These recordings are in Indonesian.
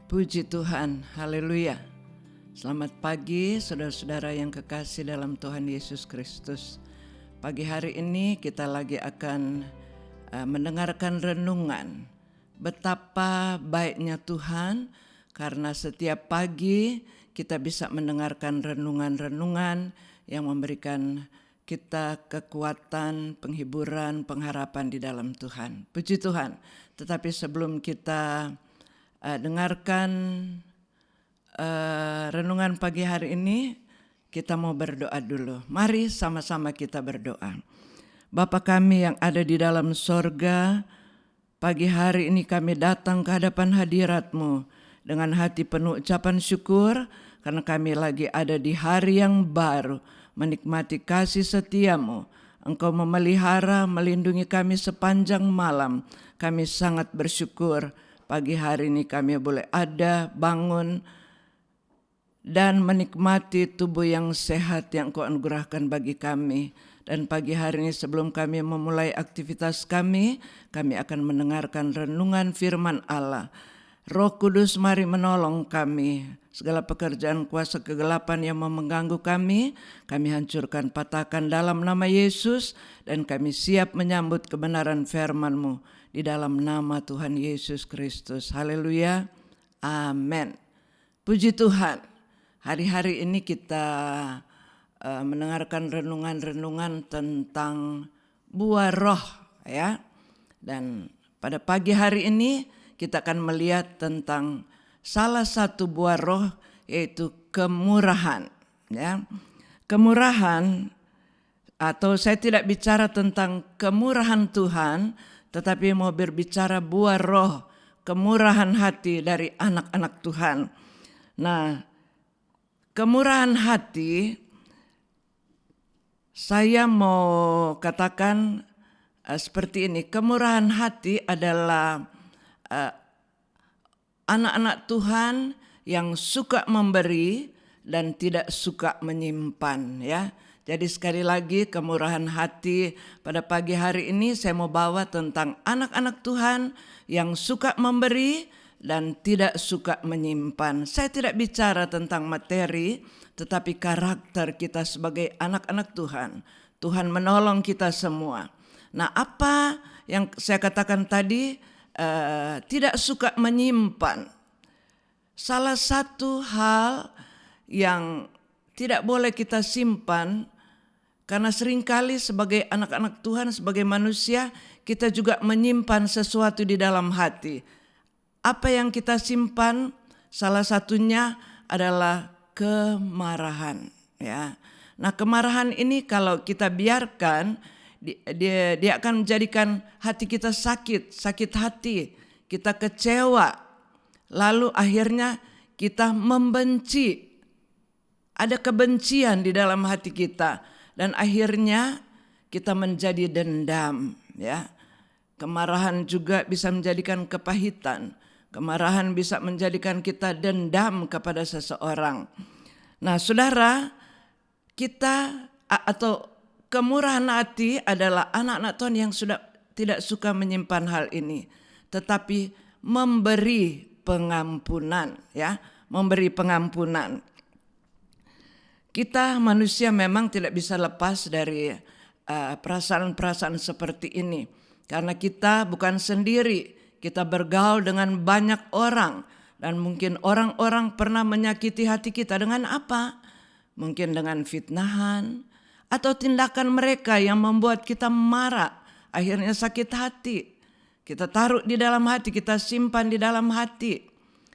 Puji Tuhan, haleluya. Selamat pagi saudara-saudara yang kekasih dalam Tuhan Yesus Kristus. Pagi hari ini kita lagi akan mendengarkan renungan. Betapa baiknya Tuhan karena setiap pagi kita bisa mendengarkan renungan-renungan yang memberikan kita kekuatan, penghiburan, pengharapan di dalam Tuhan. Puji Tuhan. Tetapi sebelum kita dengarkan renungan pagi hari ini, kita mau berdoa dulu. Mari sama-sama kita berdoa. Bapa kami yang ada di dalam sorga, pagi hari ini kami datang ke hadapan hadirat-Mu dengan hati penuh ucapan syukur karena kami lagi ada di hari yang baru, menikmati kasih setia-Mu. Engkau memelihara, melindungi kami sepanjang malam. Kami sangat bersyukur. Pagi hari ini kami boleh ada, bangun, dan menikmati tubuh yang sehat yang Kau anugerahkan bagi kami. Dan pagi hari ini sebelum kami memulai aktivitas kami akan mendengarkan renungan firman Allah. Roh Kudus mari menolong kami. Segala pekerjaan kuasa kegelapan yang mengganggu kami hancurkan, patahkan dalam nama Yesus. Dan kami siap menyambut kebenaran firman-Mu di dalam nama Tuhan Yesus Kristus. Haleluya. Amin. Puji Tuhan. Hari-hari ini kita mendengarkan renungan-renungan tentang buah roh, ya. Dan pada pagi hari ini kita akan melihat tentang salah satu buah roh, yaitu kemurahan, ya. Kemurahan, atau saya tidak bicara tentang kemurahan Tuhan, tetapi mau berbicara buah roh, kemurahan hati dari anak-anak Tuhan. Nah, kemurahan hati, saya mau katakan seperti ini. Kemurahan hati adalah anak-anak Tuhan yang suka memberi dan tidak suka menyimpan, ya. Jadi sekali lagi kemurahan hati pada pagi hari ini saya mau bawa tentang anak-anak Tuhan yang suka memberi dan tidak suka menyimpan. Saya tidak bicara tentang materi, tetapi karakter kita sebagai anak-anak Tuhan. Tuhan menolong kita semua. Nah, apa yang saya katakan tadi, tidak suka menyimpan. Salah satu hal yang tidak boleh kita simpan, karena seringkali sebagai anak-anak Tuhan, sebagai manusia, kita juga menyimpan sesuatu di dalam hati. Apa yang kita simpan, salah satunya adalah kemarahan, ya. Nah, kemarahan ini kalau kita biarkan, dia akan menjadikan hati kita sakit hati, kita kecewa, lalu akhirnya kita membenci. Ada kebencian di dalam hati kita dan akhirnya kita menjadi dendam, ya. Kemarahan juga bisa menjadikan kepahitan. Kemarahan bisa menjadikan kita dendam kepada seseorang. Nah, saudara, kita atau kemurahan hati adalah anak-anak Tuhan yang sudah tidak suka menyimpan hal ini, tetapi memberi pengampunan, ya, memberi pengampunan. Kita manusia memang tidak bisa lepas dari perasaan-perasaan seperti ini. Karena kita bukan sendiri, kita bergaul dengan banyak orang. Dan mungkin orang-orang pernah menyakiti hati kita dengan apa? Mungkin dengan fitnahan atau tindakan mereka yang membuat kita marah. Akhirnya sakit hati. Kita taruh di dalam hati, kita simpan di dalam hati.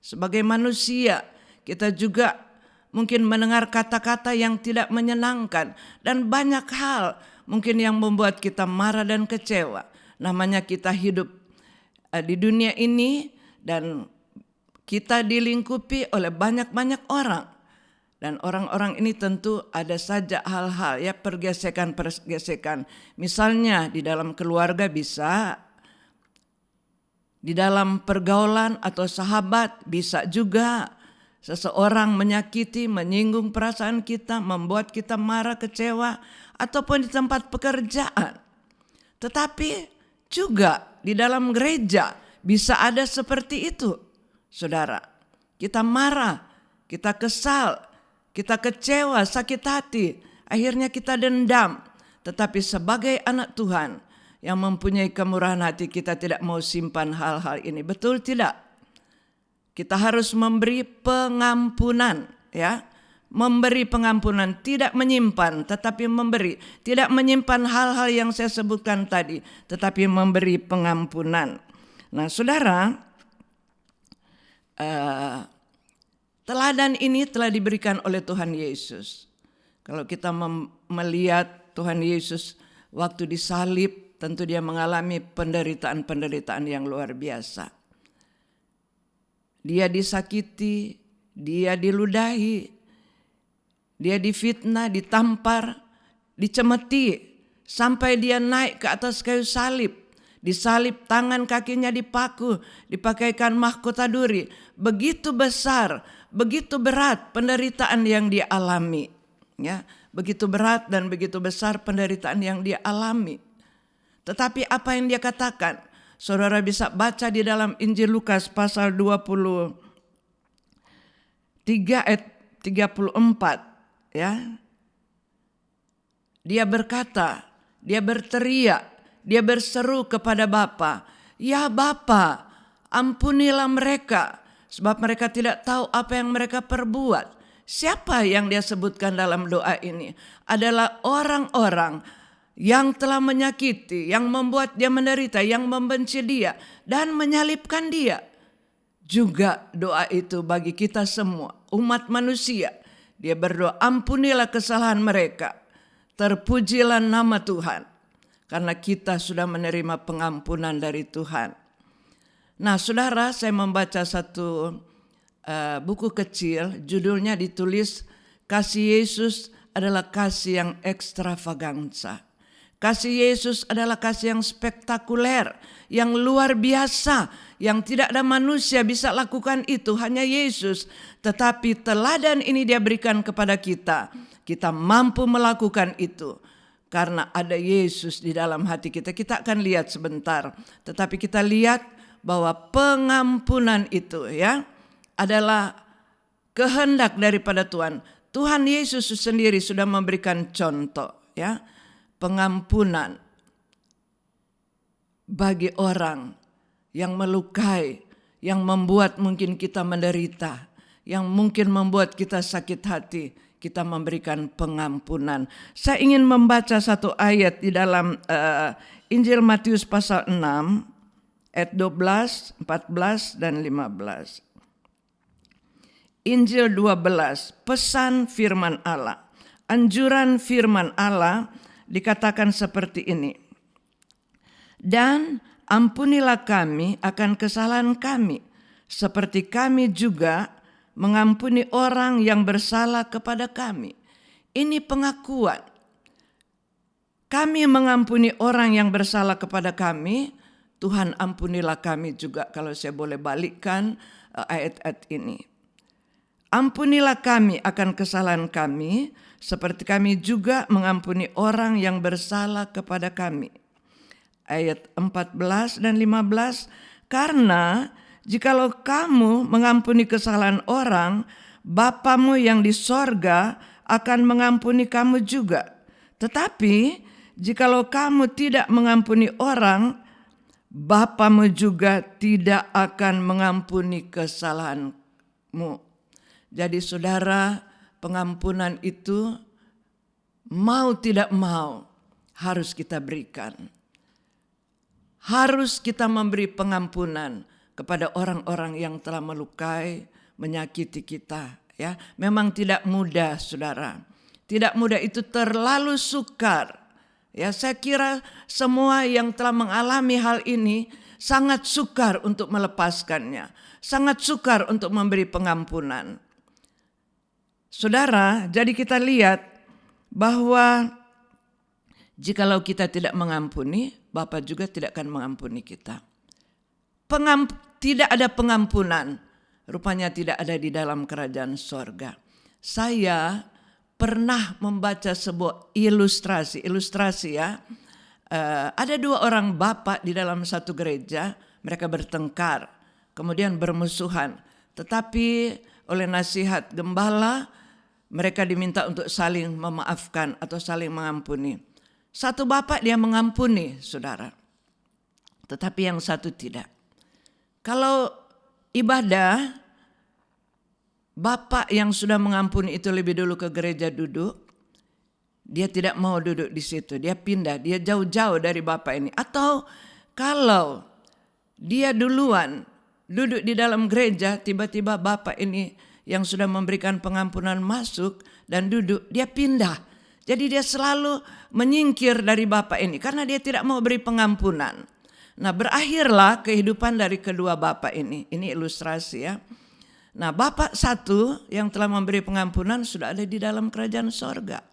Sebagai manusia, kita juga mungkin mendengar kata-kata yang tidak menyenangkan dan banyak hal mungkin yang membuat kita marah dan kecewa. Namanya kita hidup di dunia ini dan kita dilingkupi oleh banyak-banyak orang. Dan orang-orang ini tentu ada saja hal-hal, ya, pergesekan-pergesekan. Misalnya di dalam keluarga bisa, di dalam pergaulan atau sahabat bisa juga. Seseorang menyakiti, menyinggung perasaan kita, membuat kita marah, kecewa, ataupun di tempat pekerjaan. Tetapi juga di dalam gereja bisa ada seperti itu, saudara. kita marah, kita kesal, kita kecewa, sakit hati, akhirnya kita dendam. Tetapi sebagai anak Tuhan yang mempunyai kemurahan hati, kita tidak mau simpan hal-hal ini. Betul tidak? Kita harus memberi pengampunan, ya. Memberi pengampunan, tidak menyimpan tetapi memberi. Tidak menyimpan hal-hal yang saya sebutkan tadi, tetapi memberi pengampunan. Nah, saudara, teladan ini telah diberikan oleh Tuhan Yesus. Kalau kita melihat Tuhan Yesus waktu disalib, tentu dia mengalami penderitaan-penderitaan yang luar biasa. Dia disakiti, dia diludahi, dia difitnah, ditampar, dicemeti, sampai dia naik ke atas kayu salib. Disalib, tangan kakinya dipaku, dipakaikan mahkota duri. Begitu besar, begitu berat penderitaan yang dia alami. Ya, begitu berat dan begitu besar penderitaan yang dia alami. Tetapi apa yang dia katakan? Saudara bisa baca di dalam Injil Lukas pasal 23 ayat 34. Ya, dia berkata, dia berteriak, dia berseru kepada Bapa, "Ya Bapa, ampunilah mereka, sebab mereka tidak tahu apa yang mereka perbuat." Siapa yang dia sebutkan dalam doa ini? Adalah orang-orang yang telah menyakiti, yang membuat dia menderita, yang membenci dia, dan menyalibkan dia. Juga doa itu bagi kita semua, umat manusia. Dia berdoa, ampunilah kesalahan mereka. Terpujilah nama Tuhan. Karena kita sudah menerima pengampunan dari Tuhan. Nah, saudara, saya membaca satu buku kecil. Judulnya ditulis, Kasih Yesus adalah kasih yang ekstravaganza. Kasih Yesus adalah kasih yang spektakuler, yang luar biasa, yang tidak ada manusia bisa lakukan itu, hanya Yesus. Tetapi teladan ini dia berikan kepada kita. Kita mampu melakukan itu karena ada Yesus di dalam hati kita. Kita akan lihat sebentar, tetapi kita lihat bahwa pengampunan itu, ya, adalah kehendak daripada Tuhan. Tuhan Yesus sendiri sudah memberikan contoh, ya, pengampunan bagi orang yang melukai, yang membuat mungkin kita menderita, yang mungkin membuat kita sakit hati, kita memberikan pengampunan. Saya ingin membaca satu ayat di dalam Injil Matius pasal 6 ayat 12, 14 dan 15. Injil 12, pesan firman Allah. Anjuran firman Allah dikatakan seperti ini. Dan ampunilah kami akan kesalahan kami, seperti kami juga mengampuni orang yang bersalah kepada kami. Ini pengakuan. Kami mengampuni orang yang bersalah kepada kami, Tuhan ampunilah kami juga. Kalau saya boleh balikkan ayat-ayat ini. Ampunilah kami akan kesalahan kami, seperti kami juga mengampuni orang yang bersalah kepada kami. Ayat 14 dan 15, karena jikalau kamu mengampuni kesalahan orang, Bapamu yang di sorga akan mengampuni kamu juga. Tetapi jikalau kamu tidak mengampuni orang, Bapamu juga tidak akan mengampuni kesalahanmu. Jadi saudara, pengampunan itu mau tidak mau harus kita berikan. Harus kita memberi pengampunan kepada orang-orang yang telah melukai, menyakiti kita. Ya, memang tidak mudah, saudara. Tidak mudah, itu terlalu sukar. Ya, saya kira semua yang telah mengalami hal ini sangat sukar untuk melepaskannya, sangat sukar untuk memberi pengampunan. Saudara, jadi kita lihat bahwa jikalau kita tidak mengampuni, Bapa juga tidak akan mengampuni kita. Tidak ada pengampunan, rupanya tidak ada di dalam kerajaan sorga. Saya pernah membaca sebuah ilustrasi ya. Ada dua orang bapak di dalam satu gereja, mereka bertengkar, kemudian bermusuhan. tetapi oleh nasihat gembala mereka diminta untuk saling memaafkan atau saling mengampuni. Satu bapak dia mengampuni, saudara, tetapi yang satu tidak. Kalau ibadah, bapak yang sudah mengampuni itu lebih dulu ke gereja duduk, dia tidak mau duduk di situ, dia pindah, dia jauh-jauh dari bapak ini. Atau kalau dia duluan duduk di dalam gereja, tiba-tiba bapak ini yang sudah memberikan pengampunan masuk dan duduk, dia pindah. Jadi dia selalu menyingkir dari bapak ini karena dia tidak mau beri pengampunan. Nah, berakhirlah kehidupan dari kedua bapak ini. Ini ilustrasi ya. Nah, bapak satu yang telah memberi pengampunan sudah ada di dalam kerajaan sorga.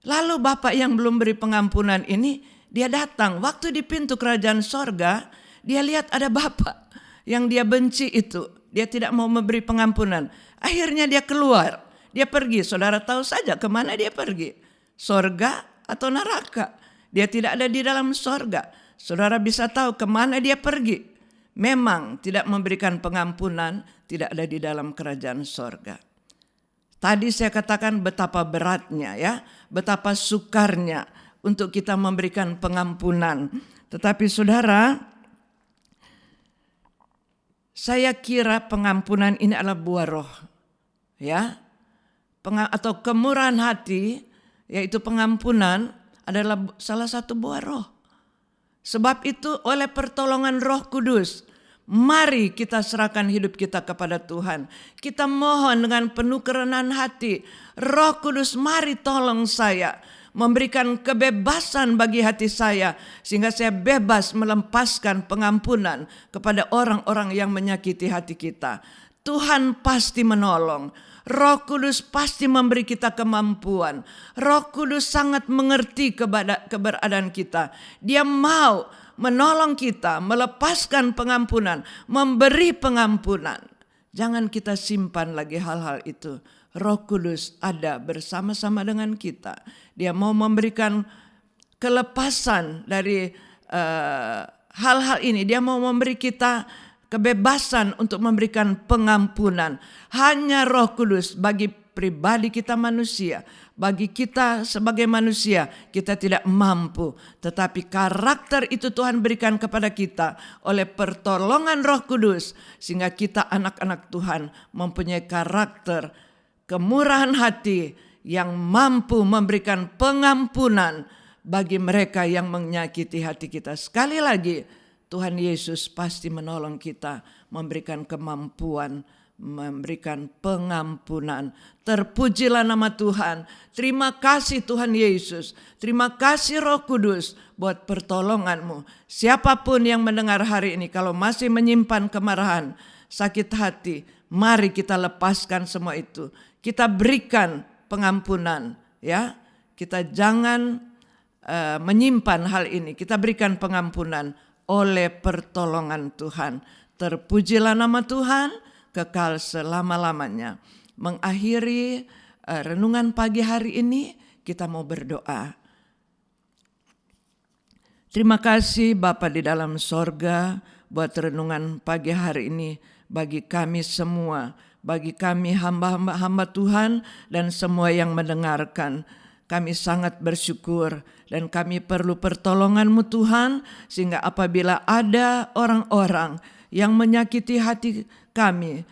Lalu bapak yang belum beri pengampunan ini, dia datang. Waktu di pintu kerajaan sorga, dia lihat ada bapak yang dia benci itu. Dia tidak mau memberi pengampunan. Akhirnya dia keluar. Dia pergi. Saudara tahu saja kemana dia pergi. Sorga atau neraka. Dia tidak ada di dalam sorga. Saudara bisa tahu kemana dia pergi. Memang tidak memberikan pengampunan, tidak ada di dalam kerajaan sorga. Tadi saya katakan betapa beratnya ya. Betapa sukarnya untuk kita memberikan pengampunan. Tetapi saudara, saya kira pengampunan ini adalah buah roh, ya, atau kemurahan hati, yaitu pengampunan adalah salah satu buah roh. Sebab itu oleh pertolongan Roh Kudus, mari kita serahkan hidup kita kepada Tuhan. Kita mohon dengan penuh kerenahan hati, Roh Kudus mari tolong saya. Memberikan kebebasan bagi hati saya sehingga saya bebas melepaskan pengampunan kepada orang-orang yang menyakiti hati kita. Tuhan pasti menolong. Roh Kudus pasti memberi kita kemampuan. Roh Kudus sangat mengerti keberadaan kita. Dia mau menolong kita, melepaskan pengampunan, memberi pengampunan. Jangan kita simpan lagi hal-hal itu. Roh Kudus ada bersama-sama dengan kita. Dia mau memberikan kelepasan dari hal-hal ini. Dia mau memberi kita kebebasan untuk memberikan pengampunan. Hanya Roh Kudus bagi pribadi kita manusia. Bagi kita sebagai manusia, kita tidak mampu. Tetapi karakter itu Tuhan berikan kepada kita oleh pertolongan Roh Kudus. Sehingga kita anak-anak Tuhan mempunyai karakter kemurahan hati yang mampu memberikan pengampunan bagi mereka yang menyakiti hati kita. Sekali lagi, Tuhan Yesus pasti menolong kita, memberikan kemampuan, memberikan pengampunan. Terpujilah nama Tuhan. Terima kasih Tuhan Yesus. Terima kasih Roh Kudus buat pertolonganmu. Siapapun yang mendengar hari ini, kalau masih menyimpan kemarahan, sakit hati, mari kita lepaskan semua itu. Kita berikan pengampunan, ya. Kita jangan menyimpan hal ini. Kita berikan pengampunan oleh pertolongan Tuhan. Terpujilah nama Tuhan kekal selama-lamanya. Mengakhiri renungan pagi hari ini, kita mau berdoa. Terima kasih Bapa di dalam sorga buat renungan pagi hari ini bagi kami semua, bagi kami hamba-hamba Tuhan dan semua yang mendengarkan. Kami sangat bersyukur dan kami perlu pertolongan-Mu Tuhan, sehingga apabila ada orang-orang yang menyakiti hati kami,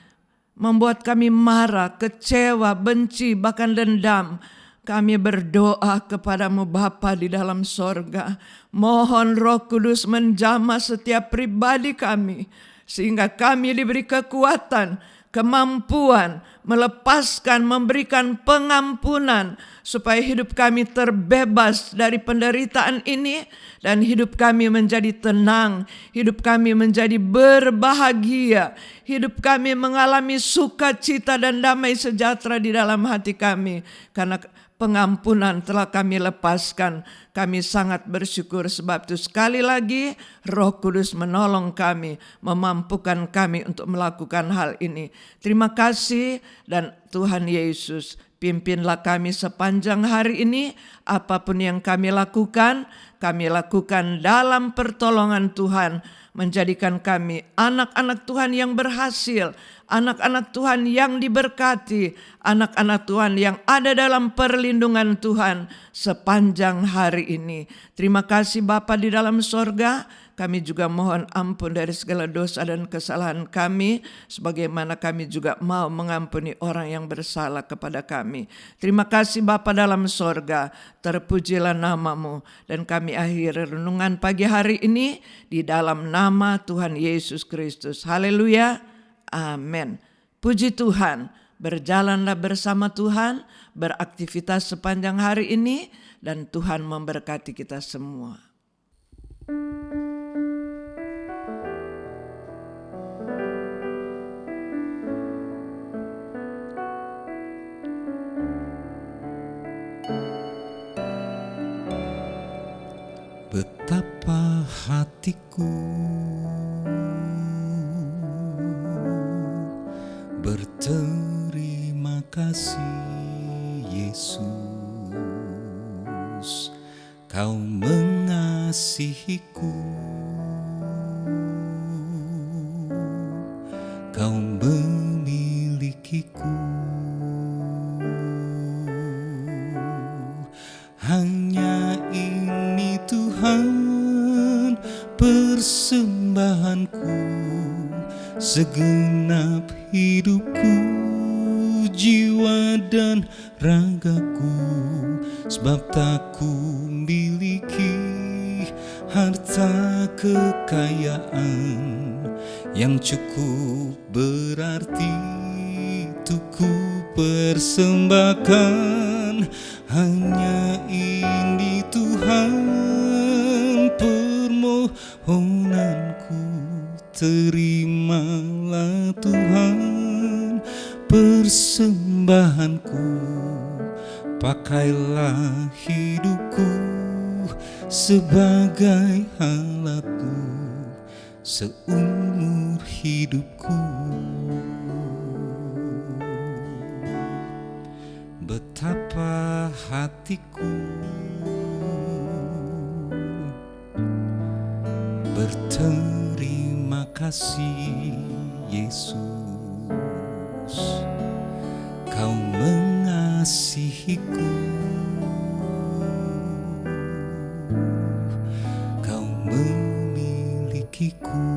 membuat kami marah, kecewa, benci, bahkan dendam, kami berdoa kepadamu Bapa di dalam sorga. Mohon Roh Kudus menjamah setiap pribadi kami, sehingga kami diberi kekuatan, kemampuan, melepaskan, memberikan pengampunan, supaya hidup kami terbebas dari penderitaan ini, dan hidup kami menjadi tenang, hidup kami menjadi berbahagia, hidup kami mengalami sukacita dan damai sejahtera di dalam hati kami, karena pengampunan telah kami lepaskan. Kami sangat bersyukur sebab itu sekali lagi Roh Kudus menolong kami, memampukan kami untuk melakukan hal ini. Terima kasih dan Tuhan Yesus pimpinlah kami sepanjang hari ini. Apapun yang kami lakukan dalam pertolongan Tuhan. menjadikan kami anak-anak Tuhan yang berhasil, anak-anak Tuhan yang diberkati, anak-anak Tuhan yang ada dalam perlindungan Tuhan sepanjang hari ini. Terima kasih Bapa di dalam sorga. Kami juga mohon ampun dari segala dosa dan kesalahan kami, sebagaimana kami juga mau mengampuni orang yang bersalah kepada kami. Terima kasih Bapa dalam sorga, terpujilah nama-Mu. Dan kami akhiri renungan pagi hari ini di dalam nama Tuhan Yesus Kristus. Haleluya, amin. Puji Tuhan, berjalanlah bersama Tuhan, beraktivitas sepanjang hari ini, dan Tuhan memberkati kita semua. Betapa hatiku berterima kasih Yesus, Kau mengasihiku, Kau memilikiku. Hanya ini Tuhan persembahanku, segenap hidupku, jiwa dan ragaku. Sebab tak ku miliki harta kekayaan yang cukup berarti untuk ku persembahkan. Hanya ini Tuhan permohonanku, terimalah Tuhan persembahanku. Pakailah hidupku sebagai alat-Mu seumur hidupku. Betapa hatiku berterima kasih Yesus, Kau mengasihiku, Kau memilikiku.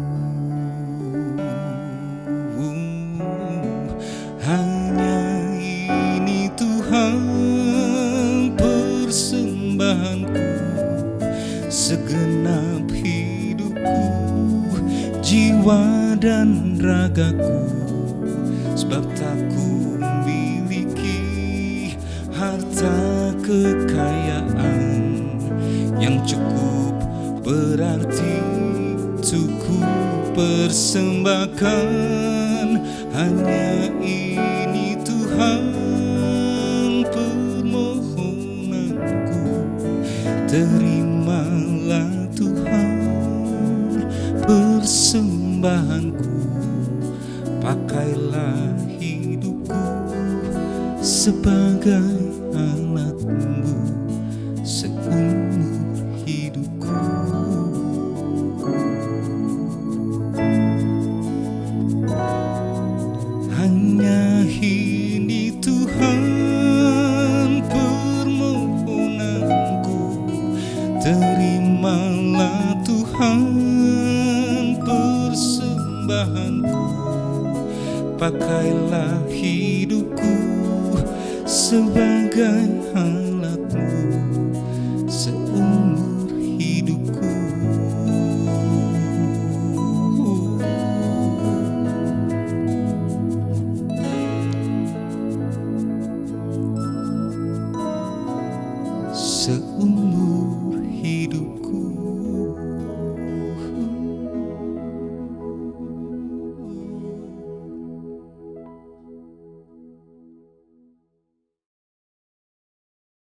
Hanya ini Tuhan persembahanku, segenap hidupku, jiwa dan ragaku. Sebab tak ku miliki harta kekayaan yang cukup berarti untuk ku persembahkan. Hanya ini Tuhan permohonanku, terimalah Tuhan persembahanku. Pakailah hidupku sebagai alat-Mu seumur hidupku. Hanya ini Tuhan permohonanku, terimalah Tuhan persembahanku. Pakailah hidupku sebagai